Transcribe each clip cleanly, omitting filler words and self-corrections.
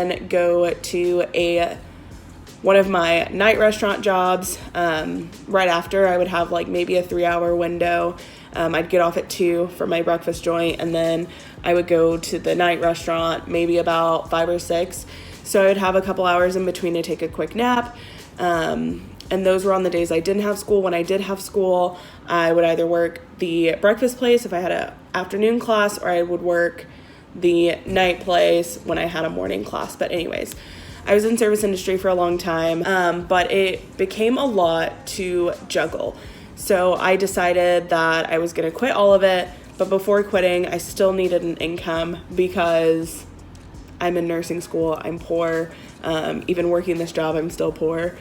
and go to one of my night restaurant jobs. Right after, I would have like maybe a 3-hour window. I'd get off at 2 for my breakfast joint, and then I would go to the night restaurant maybe about 5 or 6. So I would have a couple hours in between to take a quick nap. And those were on the days I didn't have school. When I did have school, I would either work the breakfast place if I had an afternoon class, or I would work the night place when I had a morning class. But anyways, I was in service industry for a long time, but it became a lot to juggle. So I decided that I was going to quit all of it. But before quitting, I still needed an income because I'm in nursing school. I'm poor. Even working this job, I'm still poor.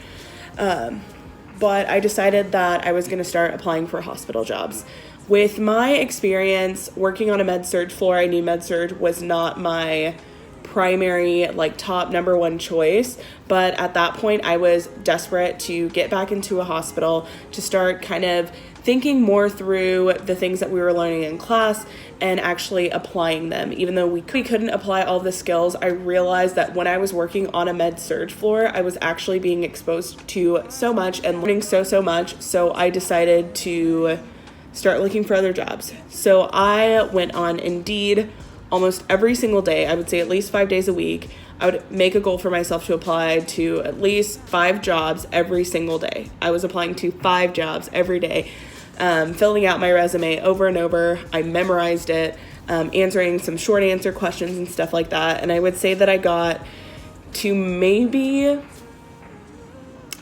But I decided that I was going to start applying for hospital jobs. With my experience working on a med-surg floor, I knew med-surg was not my primary, top number one choice. But at that point, I was desperate to get back into a hospital, to start kind of thinking more through the things that we were learning in class and actually applying them. Even though we couldn't apply all the skills, I realized that when I was working on a med-surg floor, I was actually being exposed to so much and learning so much. So I decided to start looking for other jobs. So I went on Indeed almost every single day. I would say at least 5 days a week. I would make a goal for myself to apply to at least 5 jobs every single day. I was applying to 5 jobs every day, filling out my resume over and over. I memorized it, answering some short answer questions and stuff like that. And I would say that I got to maybe,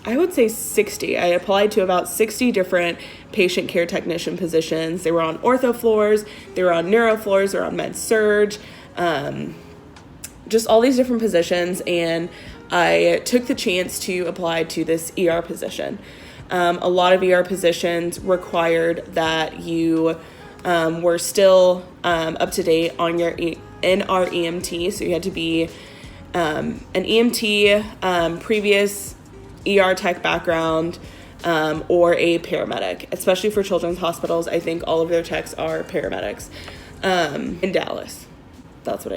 I would say 60. I applied to about 60 different patient care technician positions. They were on ortho floors, they were on neuro floors, they were on med-surg, just all these different positions. And I took the chance to apply to this ER position. A lot of ER positions required that you were still up to date on your NREMT. So you had to be an EMT, previous ER tech background, or a paramedic. Especially for children's hospitals, I think all of their techs are paramedics. In Dallas, that's what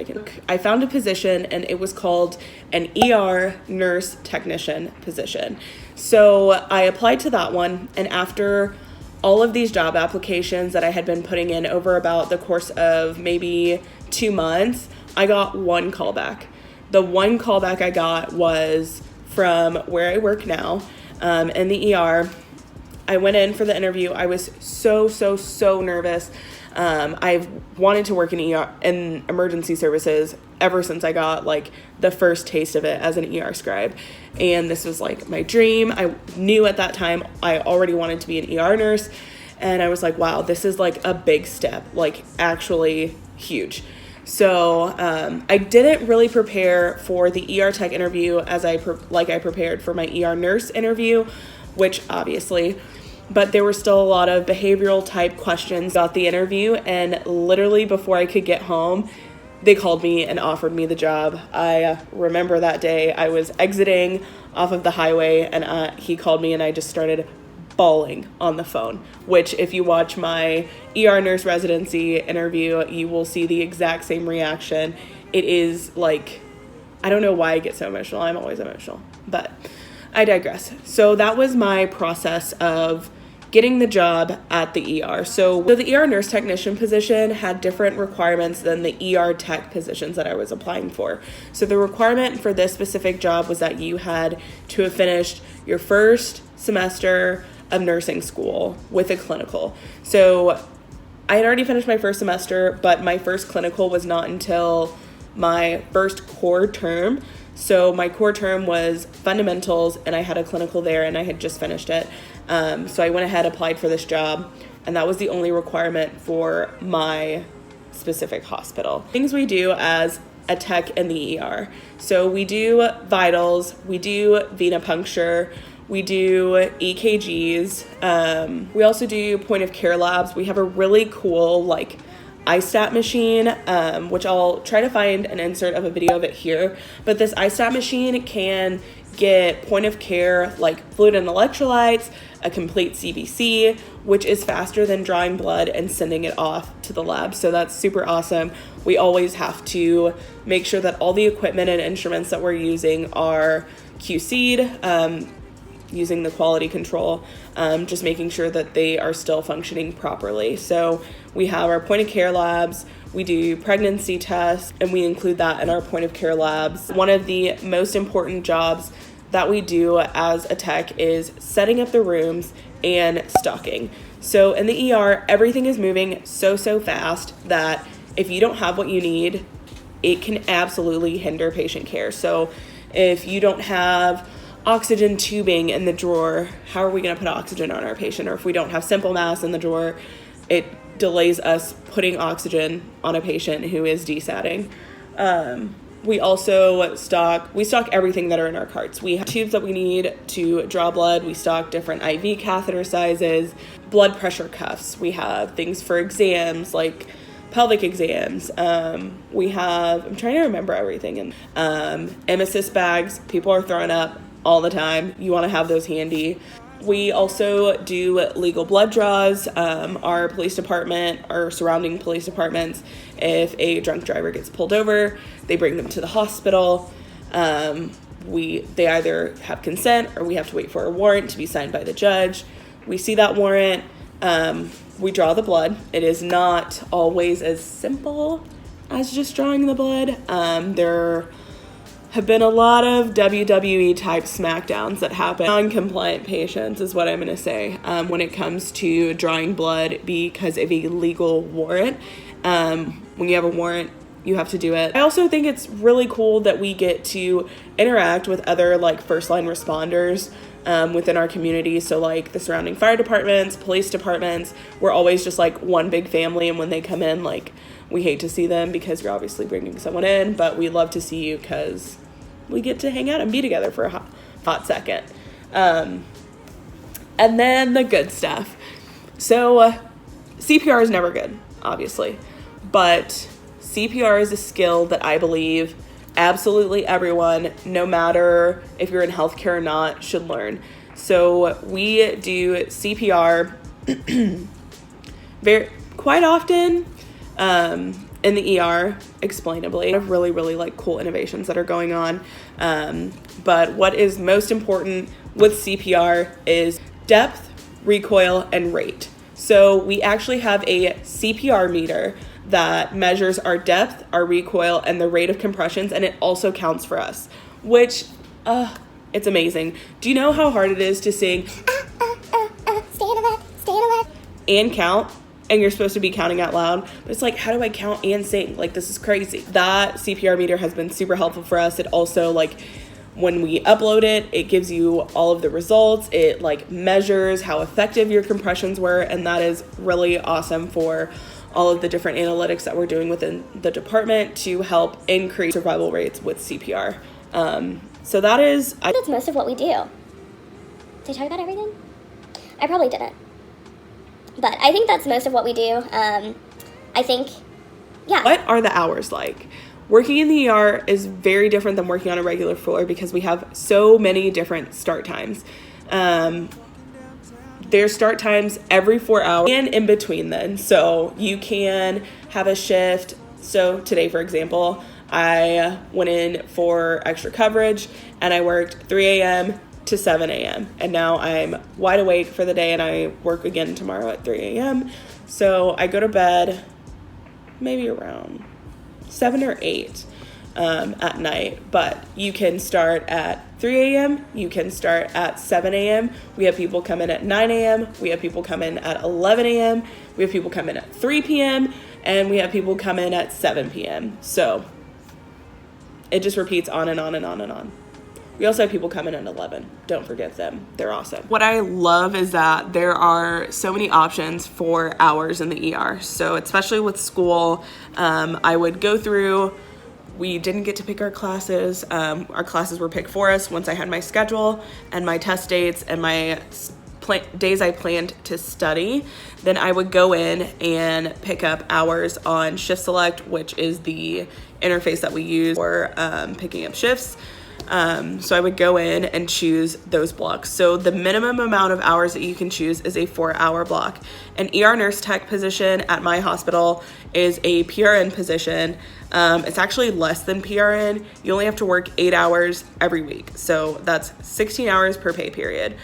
I found a position, and it was called an ER nurse technician position. So I applied to that one, and after all of these job applications that I had been putting in over about the course of maybe 2 months, I got one callback. The one callback I got was from where I work now, in the ER. I went in for the interview. I was so nervous. I've wanted to work in emergency services ever since I got the first taste of it as an ER scribe. And this was my dream. I knew at that time I already wanted to be an ER nurse. And I was like, wow, this is a big step, actually huge. So I didn't really prepare for the ER tech interview as I prepared for my ER nurse interview, which obviously, but there were still a lot of behavioral type questions about the interview. And literally before I could get home, they called me and offered me the job. I remember that day I was exiting off of the highway, and he called me, and I just started bawling on the phone, which if you watch my ER nurse residency interview, you will see the exact same reaction. It is I don't know why I get so emotional. I'm always emotional, but I digress. So that was my process of getting the job at the ER. So the ER nurse technician position had different requirements than the ER tech positions that I was applying for. So the requirement for this specific job was that you had to have finished your first semester of nursing school with a clinical. So I had already finished my first semester, but my first clinical was not until my first core term. So my core term was fundamentals, and I had a clinical there, and I had just finished it. So I went ahead, applied for this job, and that was the only requirement for my specific hospital. Things we do as a tech in the ER. So we do vitals, we do venipuncture, we do EKGs. We also do point of care labs. We have a really cool iStat machine, which I'll try to find an insert of a video of it here. But this iStat machine can get point of care like fluid and electrolytes, a complete CBC, which is faster than drawing blood and sending it off to the lab. So that's super awesome. We always have to make sure that all the equipment and instruments that we're using are QC'd, using the quality control, just making sure that they are still functioning properly. So we have our point of care labs, we do pregnancy tests, and we include that in our point of care labs. One of the most important jobs that we do as a tech is setting up the rooms and stocking. So in the ER, everything is moving so fast that if you don't have what you need, it can absolutely hinder patient care. So if you don't have oxygen tubing in the drawer, how are we going to put oxygen on our patient? Or if we don't have simple mass in the drawer, it delays us putting oxygen on a patient who is desatting. We also stock everything that are in our carts. We have tubes that we need to draw blood. We stock different IV catheter sizes, blood pressure cuffs. We have things for exams like pelvic exams. We have, I'm trying to remember everything. And emesis bags, people are throwing up all the time. You want to have those handy. We also do legal blood draws. Our police department, our surrounding police departments, if a drunk driver gets pulled over, they bring them to the hospital. They either have consent or we have to wait for a warrant to be signed by the judge. We see that warrant. We draw the blood. It is not always as simple as just drawing the blood. There have been a lot of WWE type smackdowns that happen. Non-compliant patients is what I'm going to say when it comes to drawing blood because of a legal warrant. When you have a warrant, you have to do it. I also think it's really cool that we get to interact with other like first line responders within our community. So like the surrounding fire departments, police departments, we're always just like one big family. And when they come in, like we hate to see them because you're obviously bringing someone in, but we love to see you because we get to hang out and be together for a hot second. And then the good stuff. So CPR is never good, obviously, but CPR is a skill that I believe absolutely everyone, no matter if you're in healthcare or not, should learn. So we do CPR quite often in the ER, explainably. Really like cool innovations that are going on. But what is most important with CPR is depth, recoil, and rate. So we actually have a CPR meter that measures our depth, our recoil, and the rate of compressions, and it also counts for us, which, it's amazing. Do you know how hard it is to sing, stay alive, and count? And you're supposed to be counting out loud, but it's like, how do I count and sing? Like, this is crazy. That CPR meter has been super helpful for us. It also, like, when we upload it, it gives you all of the results. It, like, measures how effective your compressions were, and that is really awesome for all of the different analytics that we're doing within the department to help increase survival rates with CPR. So that is... That's most of what we do. Did I talk about everything? I probably didn't. But I think that's most of what we do. I think, yeah. What are the hours like? Working in the ER is very different than working on a regular floor because we have so many different start times. There's start times every 4 hours and in between then. So you can have a shift. So today, for example, I went in for extra coverage and I worked 3 a.m. to 7 a.m. And now I'm wide awake for the day and I work again tomorrow at 3 a.m. So I go to bed maybe around 7 or 8 at night, but you can start at 3 a.m. You can start at 7 a.m. We have people come in at 9 a.m. We have people come in at 11 a.m. We have people come in at 3 p.m. and we have people come in at 7 p.m. So it just repeats on and on and on and on. We also have people come in at 11. Don't forget them. They're awesome. What I love is that there are so many options for hours in the ER. So especially with school, I would go through, we didn't get to pick our classes. Our classes were picked for us once I had my schedule and my test dates and my days I planned to study, then I would go in and pick up hours on Shift Select, which is the interface that we use for picking up shifts. So I would go in and choose those blocks. So the minimum amount of hours that you can choose is a 4-hour block. An ER nurse tech position at my hospital is a PRN position. It's actually less than PRN. You only have to work 8 hours every week. So that's 16 hours per pay period.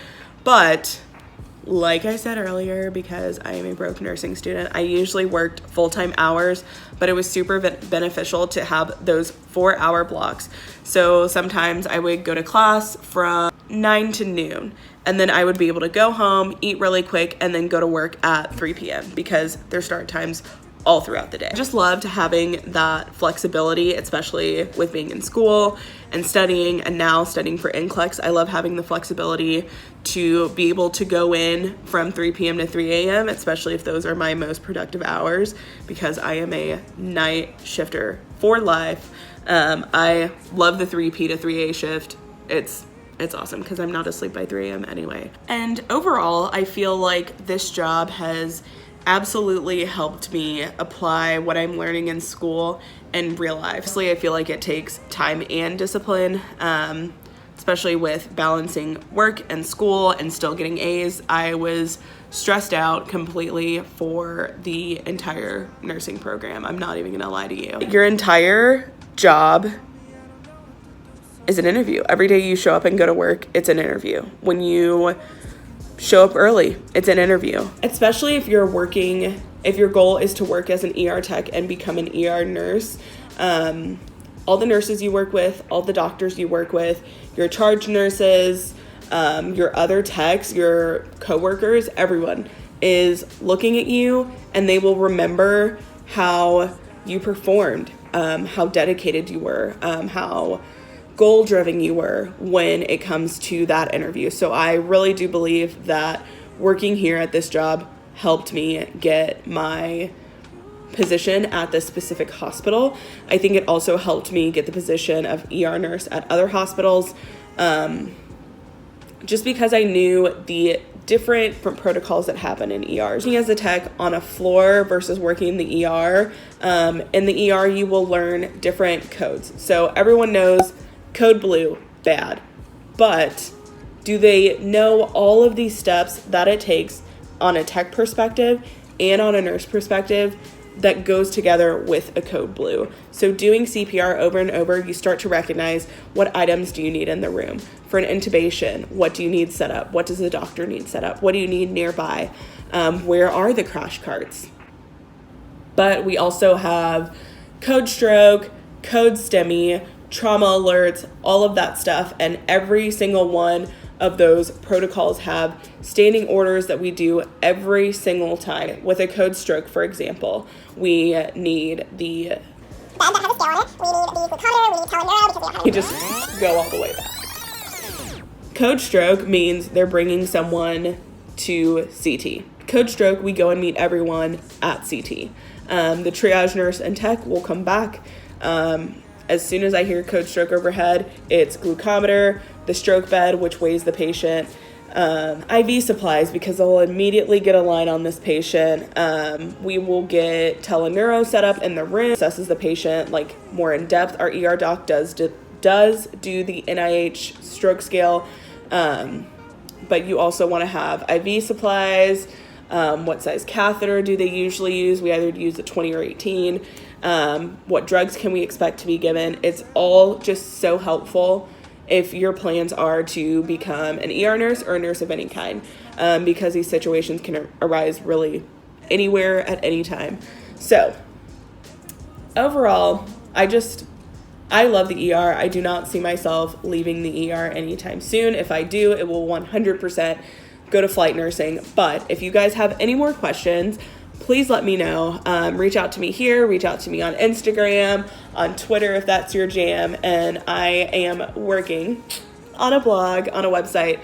But like I said earlier, because I am a broke nursing student, I usually worked full-time hours, but it was super beneficial to have those 4-hour blocks. So sometimes I would go to class from 9 to noon, and then I would be able to go home, eat really quick, and then go to work at 3 p.m. because their start times all throughout the day. I just loved having that flexibility, especially with being in school and studying, and now studying for NCLEX. I love having the flexibility to be able to go in from 3 p.m. to 3 a.m., especially if those are my most productive hours, because I am a night shifter for life. I love the 3P to 3A shift. It's awesome because I'm not asleep by 3 a.m. anyway. And overall, I feel like this job has absolutely helped me apply what I'm learning in school in real life. Honestly, I feel like it takes time and discipline, especially with balancing work and school and still getting A's. I was stressed out completely for the entire nursing program. I'm not even gonna lie to you. Your entire job is an interview. Every day you show up and go to work, it's an interview. When you show up early, it's an interview. Especially if you're working, if your goal is to work as an ER tech and become an ER nurse, all the nurses you work with, all the doctors you work with, your charge nurses, your other techs, your coworkers, everyone is looking at you, and they will remember how you performed, how dedicated you were, how goal-driven you were when it comes to that interview. So I really do believe that working here at this job helped me get my position at this specific hospital. I think it also helped me get the position of ER nurse at other hospitals, just because I knew the different protocols that happen in ERs. Working as a tech on a floor versus working in the ER, in the ER you will learn different codes. So everyone knows code blue, bad. But do they know all of these steps that it takes on a tech perspective and on a nurse perspective that goes together with a code blue? So doing CPR over and over, you start to recognize what items do you need in the room. For an intubation, what do you need set up? What does the doctor need set up? What do you need nearby? Where are the crash carts? But we also have code stroke, code STEMI, trauma alerts, all of that stuff, and every single one of those protocols have standing orders that we do every single time. With a code stroke, for example, we need the bed that has a scale on it, we need the glucometer, we need teleneuro because we have. You just go all the way back. Code stroke means they're bringing someone to CT. Code stroke, we go and meet everyone at CT. The triage nurse and tech will come back. As soon as I hear code stroke overhead, it's glucometer, the stroke bed, which weighs the patient, IV supplies, because they'll immediately get a line on this patient. We will get teleneuro set up in the room, assesses the patient like more in depth. Our ER doc does do the NIH stroke scale, but you also want to have IV supplies. What size catheter do they usually use? We either use a 20 or 18. What drugs can we expect to be given? It's all just so helpful if your plans are to become an ER nurse or a nurse of any kind, because these situations can arise really anywhere at any time. So overall, I love the ER. I do not see myself leaving the ER anytime soon. If I do, it will 100% go to flight nursing. But if you guys have any more questions, please let me know. Reach out to me here, reach out to me on Instagram, on Twitter if that's your jam. And I am working on a blog, on a website,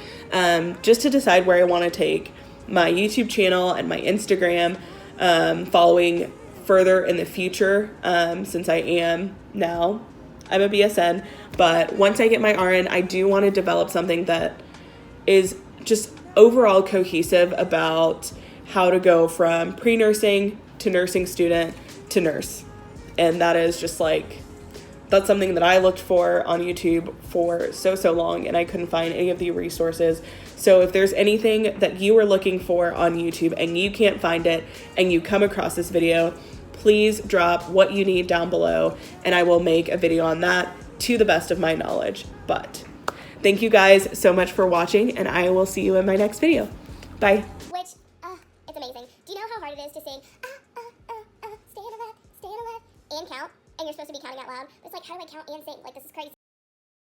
just to decide where I want to take my YouTube channel and my Instagram, following further in the future, since I'm a BSN. But once I get my RN, I do want to develop something that is just overall cohesive about how to go from pre-nursing to nursing student to nurse. And that is just like, that's something that I looked for on YouTube for so long, and I couldn't find any of the resources. So if there's anything that you are looking for on YouTube and you can't find it and you come across this video, please drop what you need down below and I will make a video on that to the best of my knowledge. But thank you guys so much for watching, and I will see you in my next video. Bye. Which, it's amazing. Do you know how hard it is to sing, stay on the left, and count? And you're supposed to be counting out loud. It's like, how do I count and sing? Like, this is crazy.